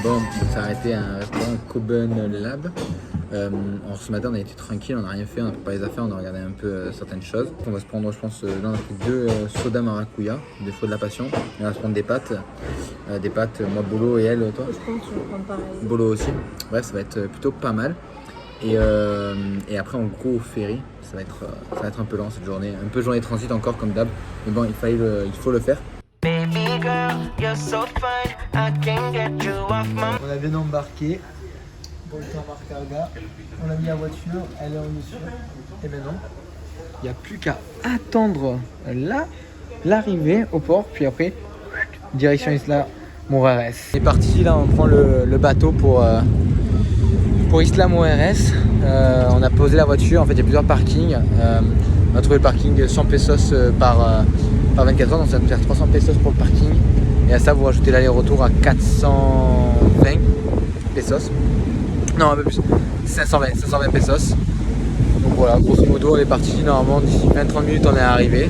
Bon, on s'est arrêté à un restaurant Coben Lab. Ce matin, on a été tranquille, on n'a rien fait, on n'a pas les affaires, on a regardé un peu certaines choses. On va se prendre, je pense, là, on a pris 2 sodas maracuya, des fruits de la passion. Et on va se prendre des pâtes, moi Bolo et elle, toi. Je pense que je vais prendre pareil. Bolo aussi. Bref, ça va être plutôt pas mal. Et après, en gros, au ferry, ça va être un peu lent cette journée. Un peu journée de transit encore, comme d'hab. Mais bon, il faut le faire. On a bien embarqué. Pour le temps Marcarga. On a mis la voiture, elle est en mission. Et maintenant, il n'y a plus qu'à attendre l'arrivée au port. Puis après, direction Isla Mujeres. C'est parti, là, on prend le bateau pour Isla Mujeres. On a posé la voiture. En fait, il y a plusieurs parkings. On a trouvé le parking 100 pesos par 24 heures. Donc, ça va nous faire 300 pesos pour le parking. Et à ça, vous rajoutez l'aller-retour à 420 pesos. Non, un peu plus. 520 pesos. Donc voilà, grosso modo, on est parti. Normalement, d'ici 20-30 minutes, on est arrivé.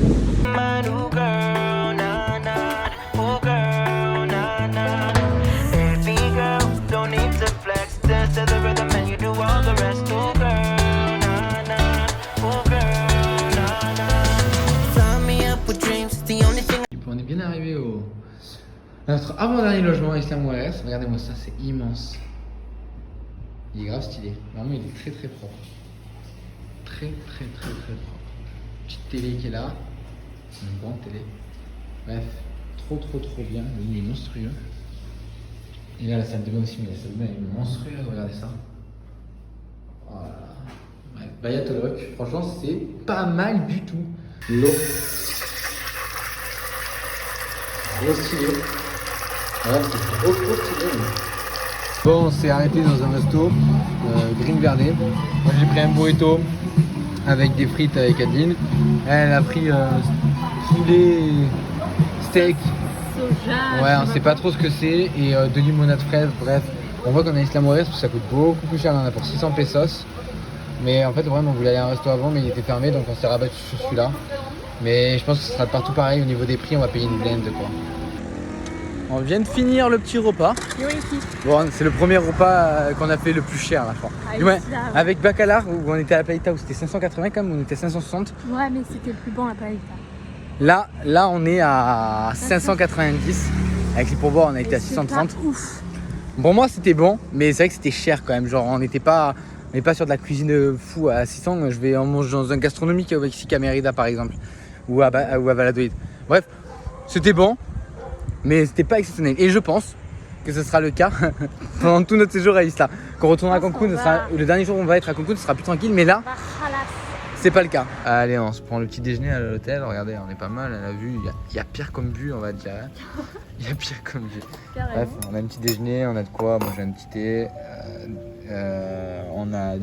On est bien arrivé à notre avant-dernier logement à Isla Mujeres. Regardez-moi ça, c'est immense. Il est grave stylé. Vraiment, il est très très propre. Très propre. Petite télé qui est là. Une grande télé. Bref, trop bien. Il est monstrueux. Et là, la salle de bain aussi, mais la salle de bain est monstrueuse. Regardez ça. Voilà. Bref, Bayatolok. Franchement, c'est pas mal du tout. L'eau. Gros stylé. Ouais, c'est trop stylé. Bon, on s'est arrêté dans un resto, Green Verde. Moi j'ai pris un burrito avec des frites avec Adeline. Elle a pris poulet, steak. Soja. Ouais, on sait pas trop ce que c'est. Et de limonade fraise, bref. On voit qu'on a Isla Mujeres parce que ça coûte beaucoup plus cher. On en a pour 600 pesos. Mais en fait, vraiment, on voulait aller à un resto avant, mais il était fermé, donc on s'est rabattu sur celui-là. Mais je pense que ce sera partout pareil. Au niveau des prix, on va payer une blinde quoi. On vient de finir le petit repas. Bon, c'est le premier repas qu'on a fait le plus cher là, je crois. Ah, du moins, avec Bacalar où on était à la Playta où c'était 580 quand même, on était 560. Ouais, mais c'était le plus bon à Playta. Là, on est à 590. Avec les pourboires, on a été à 630. Ouf. Bon, moi c'était bon, mais c'est vrai que c'était cher quand même. Genre, on n'est pas sur de la cuisine fou à 600. On mange dans un gastronomique ici à Mérida par exemple, ou à Valladolid. Bref, c'était bon. Mais c'était pas exceptionnel. Et je pense que ce sera le cas pendant tout notre séjour à Isla. Quand on retournera à Cancun, le dernier jour où on va être à Cancun, ce sera plus tranquille. Mais là, c'est pas le cas. Allez, on se prend le petit déjeuner à l'hôtel. Regardez, on est pas mal. On a vu, il y a pire comme vue, on va dire. Il y a pire comme vue. Bref, on a un petit déjeuner, on a de quoi. Moi j'ai un petit thé. On a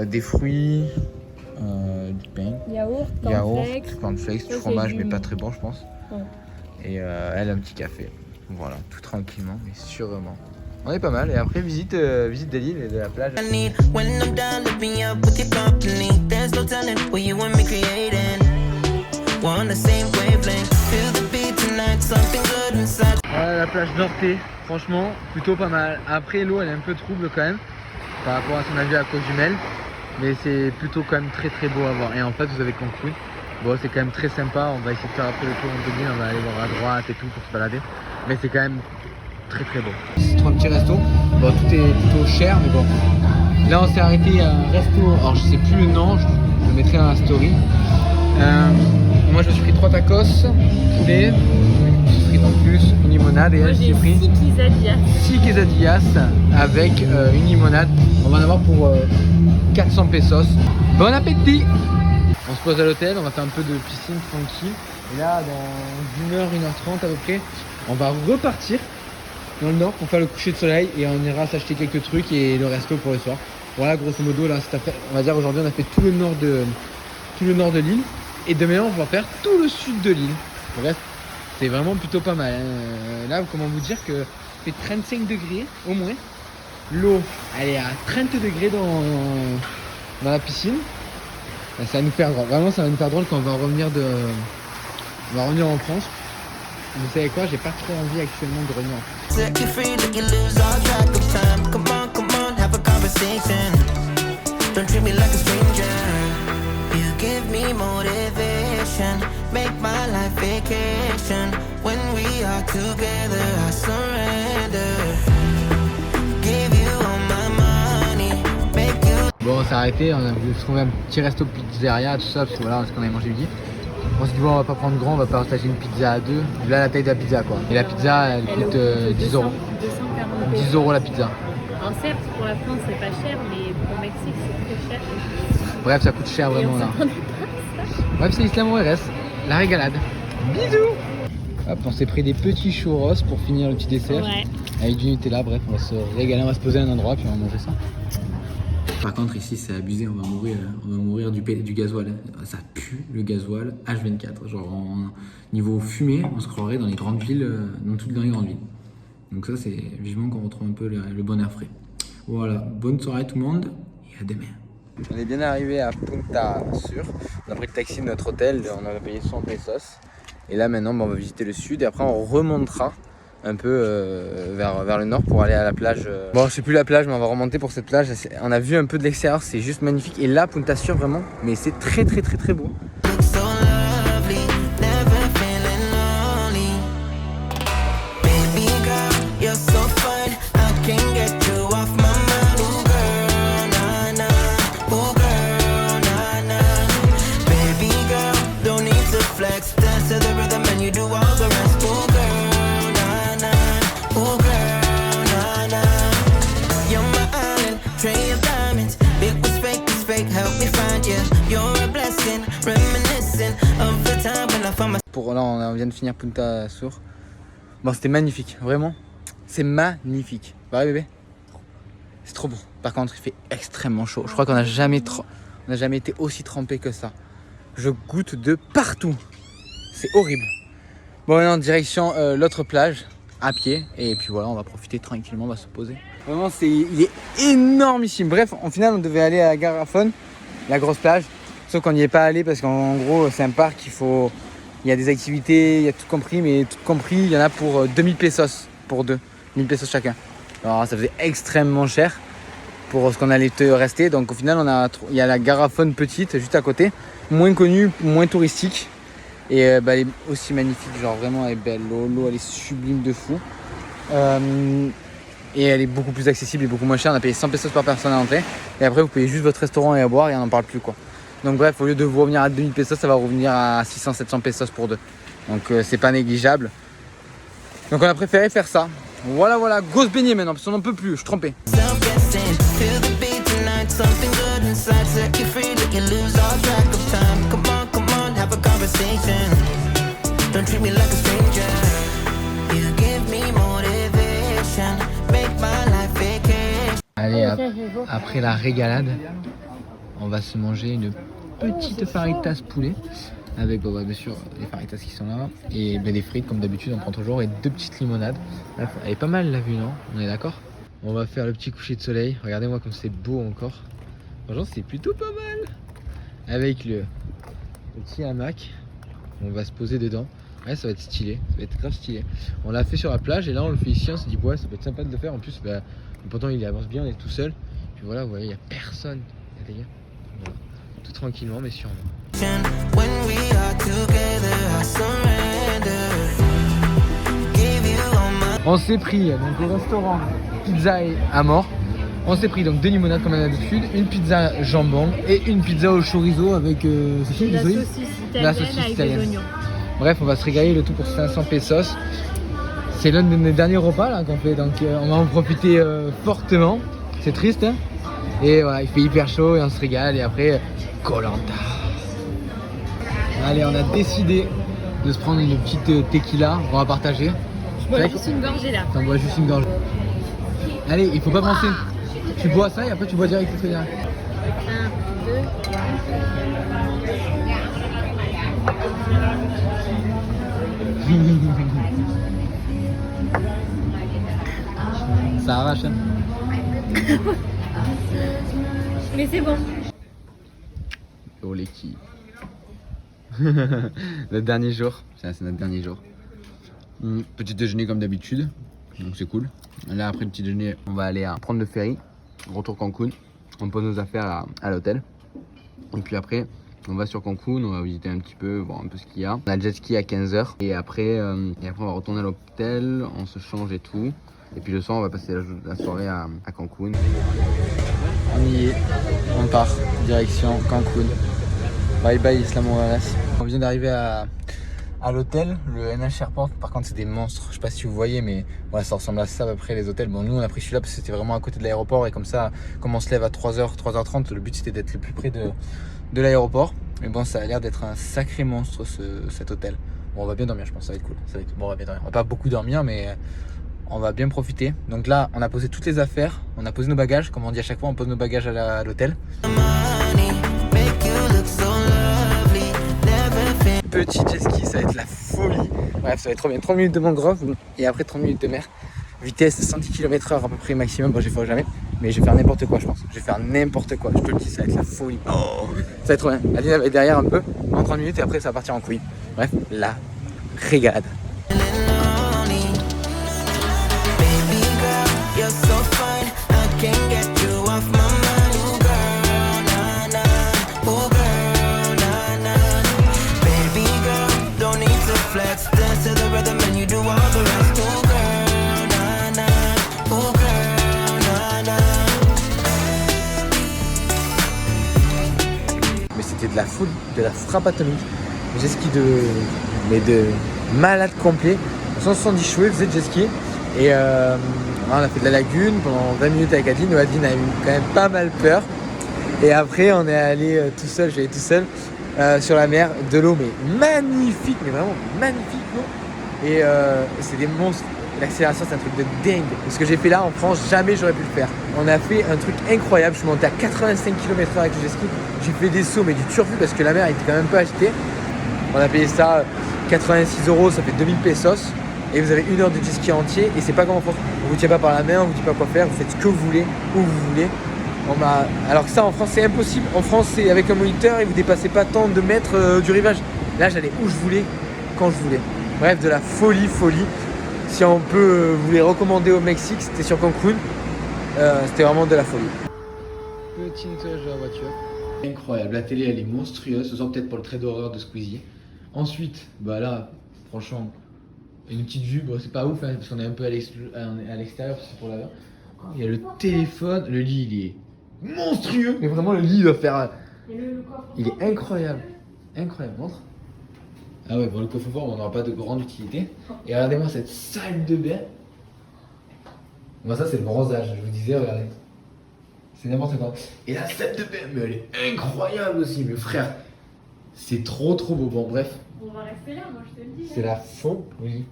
des fruits, du pain. Yaourt, cornflakes, du fromage, mais pas très bon, je pense. Ouais. Et elle un petit café. Voilà, tout tranquillement, mais sûrement. On est pas mal. Et après visite de l'île et de la plage. Voilà la plage d'Orté, franchement plutôt pas mal. Après l'eau elle est un peu trouble quand même par rapport à ce qu'on a vu à Cozumel, mais c'est plutôt quand même très beau à voir. Et en fait vous avez Cancun. Bon, c'est quand même très sympa, on va essayer de faire après le tour en Cancun, on va aller voir à droite et tout pour se balader. Mais c'est quand même très beau. C'est 3 petits restos, bon tout est plutôt cher mais bon. Là on s'est arrêté à un resto, alors je sais plus le nom, je le mettrai dans la story. Moi je me suis pris 3 tacos, poulet, frites en plus, une limonade et elle j'ai pris 6 quesadillas avec une limonade. On va en avoir pour 400 pesos. Bon appétit! On se pose à l'hôtel, on va faire un peu de piscine tranquille. Et là, dans 1h, 1h30 à peu près, on va repartir dans le nord pour faire le coucher de soleil et on ira s'acheter quelques trucs et le resto pour le soir. Voilà, grosso modo, là, on va dire aujourd'hui, on a fait tout le nord de l'île. Et demain, on va faire tout le sud de l'île. Bref, c'est vraiment plutôt pas mal. Hein. Là, comment vous dire que il fait 35 degrés au moins. L'eau, elle est à 30 degrés dans la piscine. Ça va nous faire drôle. Vraiment, ça va nous faire drôle quand on va revenir en France. Vous savez quoi, j'ai pas trop envie actuellement de revenir en France. Set you free, let you lose all track of time. Come on, have a conversation. Don't treat me like a stranger. You give me motivation, make my life vacation. When we are together, I surrender. Give you all my money, make you. Bon, on s'est arrêté, on a voulu trouver un petit resto pizzeria, tout ça, parce que voilà, ce qu'on avait mangé midi. On s'est dit bon, on va pas prendre grand, on va pas partager une pizza à deux. Là, la taille de la pizza quoi. Et la pizza, elle coûte 10 euros. 240 10 euros la pizza. Alors certes, pour la France, c'est pas cher, mais pour le Mexique, c'est très cher. Bref, ça coûte cher Et vraiment on là. s'attendait pas à ça. Bref, c'est Islamo RS, la régalade. Bisous. Hop, on s'est pris des petits churros pour finir le petit dessert. Ouais. Avec du Nutella, bref, on va se régaler, on va se poser à un endroit puis on va manger ça. Par contre, ici, c'est abusé, on va mourir du gasoil. Ça pue le gasoil H24. Genre, niveau fumée, on se croirait dans les grandes villes, dans les grandes villes. Donc ça, c'est vivement qu'on retrouve un peu le bon air frais. Voilà, bonne soirée tout le monde et à demain. On est bien arrivé à Punta Sur. On a pris le taxi de notre hôtel, on en a payé 100 pesos. Et là maintenant, on va visiter le sud et après on remontera un peu vers le nord pour aller à la plage. Bon, c'est plus la plage, mais on va remonter pour cette plage. On a vu un peu de l'extérieur, c'est juste magnifique. Et là, Punta Sur vraiment, mais c'est très très très très beau. So lovely, never feeling lonely. Baby girl, you're so fine, I can't get you off my mind. Ooh girl, nah nah, ooh girl, nah nah. Baby girl, don't need to flex, dance to the rhythm and you do all the rest. Ooh girl, nah nah, ooh girl, nah nah. You're my island, tray of diamonds. It was fake, help me find you. You're a blessing, reminiscent of the time when I found my. Pour là, on vient de finir Punta Sur. Bon, c'était magnifique, vraiment. C'est magnifique. Bah ouais, bébé. C'est trop beau. Par contre, il fait extrêmement chaud. Je crois qu'on n'a jamais été aussi trempé que ça. Je goûte de partout. C'est horrible. Bon, maintenant, direction l'autre plage, à pied. Et puis voilà, on va profiter tranquillement, on va se poser. Vraiment, il est énormissime. Bref, en final, on devait aller à Garrafón, la grosse plage. Sauf qu'on n'y est pas allé parce qu'en gros, c'est un parc, il y a des activités, il y a tout compris, mais tout compris, il y en a pour 2000 pesos pour deux. 1000 pesos chacun. Alors ça faisait extrêmement cher pour ce qu'on allait rester. Donc au final, il y a la Garrafón petite juste à côté, moins connue, moins touristique. Et elle est aussi magnifique, genre vraiment elle est belle. L'eau elle est sublime de fou. Et elle est beaucoup plus accessible et beaucoup moins chère. On a payé 100 pesos par personne à l'entrée. Et après vous payez juste votre restaurant et à boire et on n'en parle plus quoi. Donc bref, au lieu de vous revenir à 2000 pesos, ça va revenir à 600-700 pesos pour deux. Donc c'est pas négligeable. Donc on a préféré faire ça. Voilà, go se baigner maintenant parce qu'on n'en peut plus, je suis trompé. Allez, après la régalade, on va se manger une petite faritas poulet avec bien sûr les faritas qui sont là et des frites comme d'habitude on prend toujours et deux petites limonades. Bref, elle est pas mal la vue, non? On est d'accord? On va faire le petit coucher de soleil. Regardez-moi comme c'est beau encore. Franchement c'est plutôt pas mal. Avec le petit hamac, on va se poser dedans. Ouais, ça va être stylé, ça va être grave stylé. On l'a fait sur la plage et là on le fait ici. On s'est dit ouais, ça peut être sympa de le faire. En plus le ponton il avance bien, on est tout seul. Puis voilà, vous voyez, il n'y a personne. Voilà. Tout tranquillement mais sûrement. On s'est pris donc au restaurant pizza et à mort. On s'est pris donc deux limonades comme d'habitude, une pizza jambon et une pizza au chorizo avec la saucisse italienne avec des oignons. Bref, on va se régaler, le tout pour 500 pesos. C'est l'un de mes derniers repas là qu'on fait, donc on va en profiter fortement. C'est triste hein. Et voilà, il fait hyper chaud et on se régale et après Koh-Lanta. Allez, on a décidé de se prendre une petite tequila, on va partager. Je bois juste une gorgée là. T'en bois juste une gorgée. Allez, il faut pas penser. Tu bois ça et après tu bois direct le frère. 1, 2. Ça arrache hein. Mais c'est bon. Oh l'équipe. Le dernier jour. C'est notre dernier jour. Petit déjeuner comme d'habitude. donc c'est cool. Là après le petit déjeuner, on va aller prendre le ferry, retour Cancun, on pose nos affaires à l'hôtel. Et puis après, on va sur Cancun, on va visiter un petit peu, voir un peu ce qu'il y a. On a le jet ski à 15h et après on va retourner à l'hôtel, on se change et tout. Et puis le soir, on va passer la soirée à Cancun. On y est, on part, direction Cancun. Bye bye Isla Morales. On vient d'arriver à l'hôtel, le NH Airport. Par contre, c'est des monstres. Je sais pas si vous voyez, mais ouais, ça ressemble à ça à peu près les hôtels. Bon, nous on a pris celui-là parce que c'était vraiment à côté de l'aéroport. Et comme ça, comme on se lève à 3h, 3h30, le but c'était d'être le plus près de l'aéroport. Mais bon, ça a l'air d'être un sacré monstre cet hôtel. Bon, on va bien dormir, je pense, ça va être cool. Bon, on va bien dormir. On va pas beaucoup dormir, mais on va bien profiter. Donc là, on a posé toutes les affaires, on a posé nos bagages. Comme on dit à chaque fois, on pose nos bagages à l'hôtel. Petit jet ski, ça va être la folie. Bref, ça va être trop bien. 30 minutes de mangrove et après 30 minutes de mer. Vitesse 110 km/h à peu près maximum. Bon, j'ai fait jamais, mais je vais faire n'importe quoi, je pense. Je vais faire n'importe quoi, je te le dis, ça va être la folie. Oh, ça va être trop bien. Aline va être derrière un peu, en 30 minutes et après ça va partir en couille. Bref, la régalade. Mais c'était de la foule, de la frappe atomique. Jet ski de malade complet. 170 chevaux, il faisait de jet ski. Et on a fait de la lagune pendant 20 minutes avec Adine. Adine a eu quand même pas mal peur. Et après, on est allé tout seul, j'allais tout seul sur la mer, de l'eau, mais magnifique, mais vraiment magnifique l'eau. Et c'est des monstres. L'accélération, c'est un truc de dingue. Ce que j'ai fait là en France, jamais j'aurais pu le faire. On a fait un truc incroyable. Je suis monté à 85 km/h avec le jet ski. J'ai fait des sauts, mais du turfu parce que la mer était quand même pas agitée. On a payé ça 86 €, ça fait 2000 pesos. Et vous avez 1 heure de jet ski entier. Et c'est pas comme en France. On vous tient pas par la main, on vous dit pas quoi faire. Vous faites ce que vous voulez, où vous voulez. Alors que ça en France c'est impossible. En France c'est avec un moniteur et vous dépassez pas tant de mètres du rivage. Là j'allais où je voulais, quand je voulais. Bref, de la folie. Si on peut vous les recommander au Mexique, c'était sur Cancun. C'était vraiment de la folie. Petit nettoyage de la voiture. Incroyable, la télé elle est monstrueuse. Ce soir peut-être pour le trait d'horreur de Squeezie. Ensuite, bah là, franchement, une petite vue. Bon c'est pas ouf hein, parce qu'on est un peu à l'extérieur, c'est pour là-bas. Il y a le téléphone, le lit il est monstrueux. Mais vraiment le lit il va faire... Il est incroyable. Incroyable, montre. Ah ouais, bon le coffre-fort on n'aura pas de grande utilité. Et regardez-moi cette salle de bain. Bon ça c'est le bronzage, je vous disais, regardez. C'est n'importe quoi. Et la salle de bain, mais elle est incroyable aussi, mais frère. C'est trop beau, bon bref. On va rester là, moi je te le dis. C'est la folie.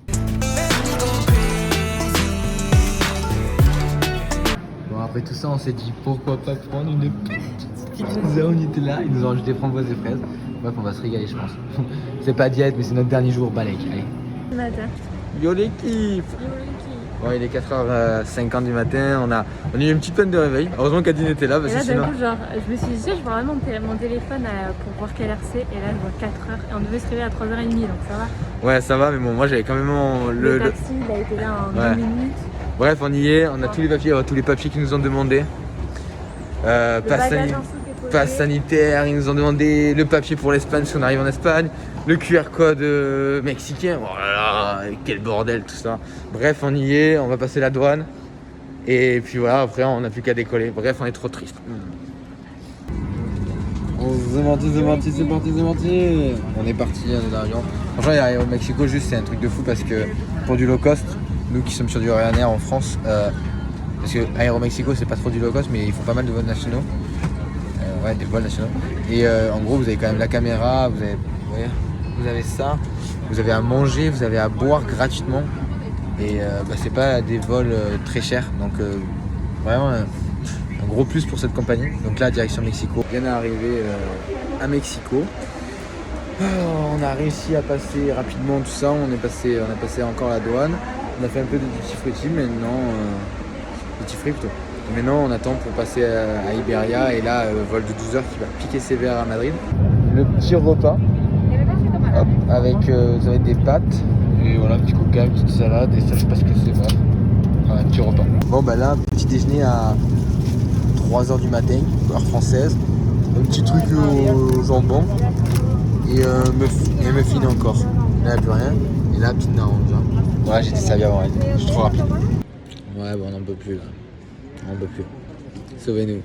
Bon après tout ça on s'est dit pourquoi pas prendre une petite pizza, on était là, ils nous ont rajouté framboises et fraises. Bref on va se régaler je pense. C'est pas diète mais c'est notre dernier jour, balèque, allez. Matin. Yo l'équipe. Bon il est 4h50 du matin, on a eu une petite peine de réveil. Heureusement qu'Adine était là parce que sinon... Coup, genre, je me suis dit, je vois vraiment mon téléphone pour voir quelle heure c'est. Et là je vois 4h et on devait se réveiller à 3h30 donc ça va. Ouais ça va mais bon moi j'avais quand même le taxi il a été là en 2 minutes. Bref on y est, on a tous les papiers qu'ils nous ont demandé. Passe sanitaire, ils nous ont demandé le papier pour l'Espagne si on arrive en Espagne, le QR code mexicain, oh là là, quel bordel tout ça. Bref on y est, on va passer la douane et puis voilà après on n'a plus qu'à décoller. Bref on est trop triste. C'est parti. On est parti, on est dans l'avion. Franchement il y a au Mexico juste c'est un truc de fou parce que pour du low cost, nous qui sommes sur du Ryanair en France, parce que Aéromexico c'est pas trop du low cost mais ils font pas mal de vols nationaux. Ouais, des vols nationaux. Et en gros, vous avez quand même la caméra, vous avez ça, vous avez à manger, vous avez à boire gratuitement. Et c'est pas des vols très chers. Donc vraiment un gros plus pour cette compagnie. Donc là, direction Mexico. On vient d'arriver à Mexico. On a réussi à passer rapidement tout ça. On a passé encore la douane. On a fait un peu de duty free maintenant. Duty free plutôt. Et maintenant on attend pour passer à Iberia et là vol de 12h qui va piquer sévère à Madrid. Le petit repas hop, avec vous avez des pâtes et voilà petit coca, petite salade et ça je sais pas ce que c'est. un petit repas. Bon bah là, petit déjeuner à 3h du matin, heure française. Un petit truc au jambon et un muffin encore. Là, il n'y a plus rien. Et là, petite narange. Ouais, j'étais servi avant elle. Je suis trop rapide. Ouais, bon, on n'en peut plus là. On n'en peut plus. Sauvez-nous.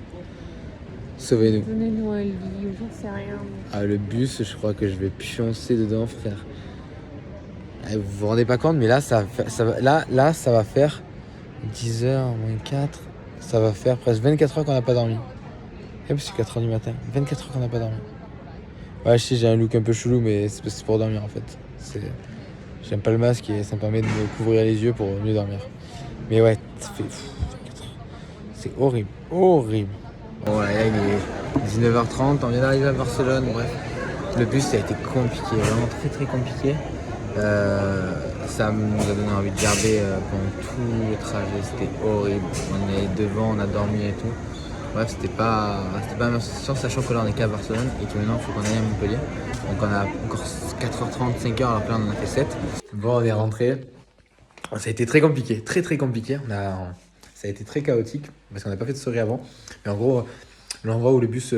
Sauvez-nous. Donnez-nous un lit, j'en sais rien. Ah, le bus, je crois que je vais pioncer dedans, frère. Eh, vous vous rendez pas compte, mais là, ça va faire 10h moins 4. Ça va faire presque 24 heures qu'on n'a pas dormi. Et puis c'est 4h du matin. 24 heures qu'on n'a pas dormi. Ouais, je sais, j'ai un look un peu chelou, mais c'est pour dormir en fait. J'aime pas le masque et ça me permet de me couvrir les yeux pour mieux dormir. Mais ouais, ça fait... C'est horrible, horrible. Bon, là, il est 19h30, on vient d'arriver à Barcelone, bref. Le bus, ça a été compliqué, vraiment très très compliqué. Ça nous a donné envie de garder pendant tout le trajet, c'était horrible. On est devant, on a dormi et tout. Bref, c'était pas une sensation, sachant que là on est qu'à Barcelone et que maintenant il faut qu'on aille à Montpellier. Donc on a encore 4h30, 5h, alors que là on en a fait 7. Bon, on est rentré. Ça a été très compliqué, très très compliqué. Ça a été très chaotique parce qu'on n'a pas fait de story avant. Mais en gros, l'endroit où le bus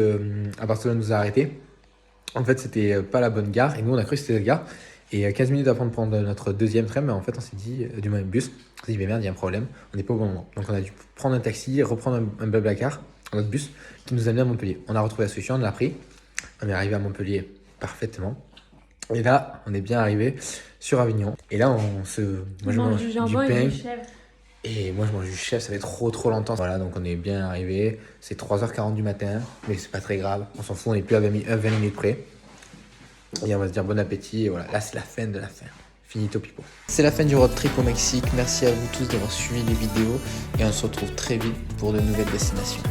à Barcelone nous a arrêtés, en fait c'était pas la bonne gare et nous on a cru que c'était la gare. Et 15 minutes avant de prendre notre deuxième train, mais en fait on s'est dit, du même bus, on s'est dit mais merde, il y a un problème, on n'est pas au bon moment. Donc on a dû prendre un taxi, reprendre un Blablacar, notre bus, qui nous a amené à Montpellier. On a retrouvé la solution, on l'a pris, on est arrivé à Montpellier parfaitement. Et là, on est bien arrivé sur Avignon. Et là, moi je mange du pain. Et moi je mange du chef, ça fait trop longtemps. Voilà, donc on est bien arrivé, c'est 3h40 du matin, mais c'est pas très grave, on s'en fout, on est plus à 20 minutes près. Et on va se dire bon appétit et voilà, là c'est la fin de la fin. Finito pipo. C'est la fin du road trip au Mexique. Merci à vous tous d'avoir suivi les vidéos et on se retrouve très vite pour de nouvelles destinations.